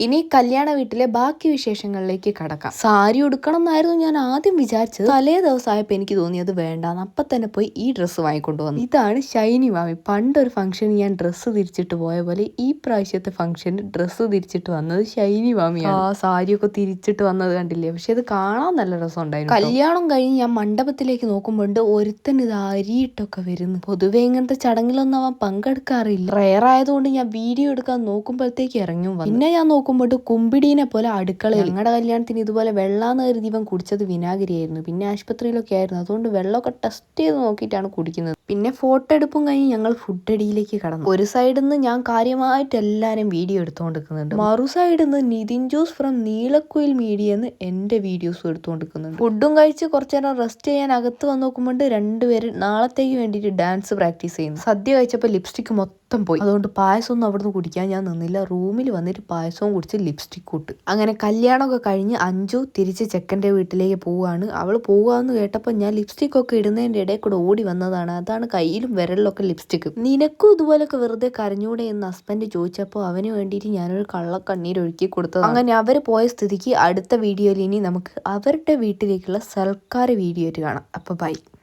ഇനി കല്യാണ വീട്ടിലെ ബാക്കി വിശേഷങ്ങളിലേക്ക് കടക്കാം. സാരി ഉടുക്കണം എന്നായിരുന്നു ഞാൻ ആദ്യം വിചാരിച്ചത്. തലേ ദിവസമായപ്പോൾ എനിക്ക് തോന്നിയത് വേണ്ടാന്ന്. അപ്പം തന്നെ പോയി ഈ ഡ്രസ്സ് വാങ്ങിക്കൊണ്ട് വന്നു. ഇതാണ് ഷൈനി മാമി. പണ്ടൊരു ഫംഗ്ഷന് ഞാൻ ഡ്രസ്സ് തിരിച്ചിട്ട് പോയ പോലെ ഈ പ്രാവശ്യത്തെ ഫംഗ്ഷന് ഡ്രസ്സ് തിരിച്ചിട്ട് വന്നത് ഷൈനി മാമിയാണ്. സാരിയൊക്കെ തിരിച്ചിട്ട് വന്നത് കണ്ടില്ലേ? പക്ഷെ ഇത് കാണാൻ നല്ല രസമുണ്ടായിരുന്നു. കല്യാണം കഴിഞ്ഞ് ഞാൻ മണ്ഡപത്തിലേക്ക് നോക്കുമ്പോണ്ട് ഒരുത്തൻ ഇത് അരിയിട്ടൊക്കെ വരുന്നു. പൊതുവെ ഇങ്ങനത്തെ ചടങ്ങിലൊന്നും അവൻ പങ്കെടുക്കാറില്ല. റെയർ ആയതുകൊണ്ട് ഞാൻ വീഡിയോ എടുക്കാൻ നോക്കുമ്പോഴത്തേക്ക് ഇറങ്ങും വന്നു. പിന്നെ ഞാൻ നോക്കുമ്പോൾ കുമ്പിടീനെ പോലെ അടുക്കളയിൽ. ഞങ്ങളുടെ കല്യാണത്തിന് ഇതുപോലെ വെള്ളാന്ന് കരുതി ഇവൻ കുടിച്ചത് വിനാഗിരിയായിരുന്നു. പിന്നെ ആശുപത്രിയിലൊക്കെ ആയിരുന്നു. അതുകൊണ്ട് വെള്ളമൊക്കെ ടെസ്റ്റ് ചെയ്ത് നോക്കിയിട്ടാണ് കുടിക്കുന്നത്. പിന്നെ ഫോട്ടോ എടുപ്പും കഴിഞ്ഞ് ഞങ്ങൾ ഫുഡ് അടിയിലേക്ക് കടന്നു. ഒരു സൈഡിൽ നിന്ന് ഞാൻ കാര്യമായിട്ട് എല്ലാവരും വീഡിയോ എടുത്തുകൊണ്ടിരിക്കുന്നുണ്ട്. മറു സൈഡിൽ നിന്ന് നിതിൻ ജോസ് ഫ്രം നീലക്കുയിൽ മീഡിയ എന്ന് എന്റെ വീഡിയോസും എടുത്തുകൊണ്ടിരിക്കുന്നുണ്ട്. ഫുഡും കഴിച്ച് കുറച്ചു നേരം റെസ്റ്റ് ചെയ്യാൻ അകത്ത് വന്ന് നോക്കുമ്പോൾ രണ്ടുപേരും നാളത്തേക്ക് വേണ്ടിയിട്ട് ഡാൻസ് പ്രാക്ടീസ് ചെയ്യുന്നു. സദ്യ കഴിച്ചപ്പോൾ ലിപ്സ്റ്റിക് മൊത്തം പോയി. അതുകൊണ്ട് പായസം ഒന്നും അവിടുന്ന് കുടിക്കാൻ ഞാൻ നിന്നില്ല. റൂമിൽ വന്നിട്ട് പായസവും കുടിച്ച് ലിപ്സ്റ്റിക് ഇട്ട്. അങ്ങനെ കല്യാണമൊക്കെ കഴിഞ്ഞ് അഞ്ജു തിരിച്ച് ചെക്കൻ്റെ വീട്ടിലേക്ക് പോവുകയാണ്. അവൾ പോവുകയെന്ന് കേട്ടപ്പോൾ ഞാൻ ലിപ്സ്റ്റിക് ഒക്കെ ഇടുന്നതിൻ്റെ ഇടയിൽ കൂടെ ഓടി വന്നതാണ്. അതാണ് കയ്യിലും വിരലിലൊക്കെ ലിപ്സ്റ്റിക്. നിനക്കും ഇതുപോലൊക്കെ വെറുതെ കരഞ്ഞൂടെ എന്ന് ഹസ്ബൻഡ് ചോദിച്ചപ്പോൾ അവന് വേണ്ടിയിട്ട് ഞാനൊരു കള്ളക്കണ്ണീർ ഒഴുക്കി കൊടുത്തത്. അങ്ങനെ അവർ പോയ സ്ഥിതിക്ക് അടുത്ത വീഡിയോയിൽ ഇനി നമുക്ക് അവരുടെ വീട്ടിലേക്കുള്ള സൽക്കാര വീഡിയോ ആയിട്ട് കാണാം. അപ്പോൾ ബൈ.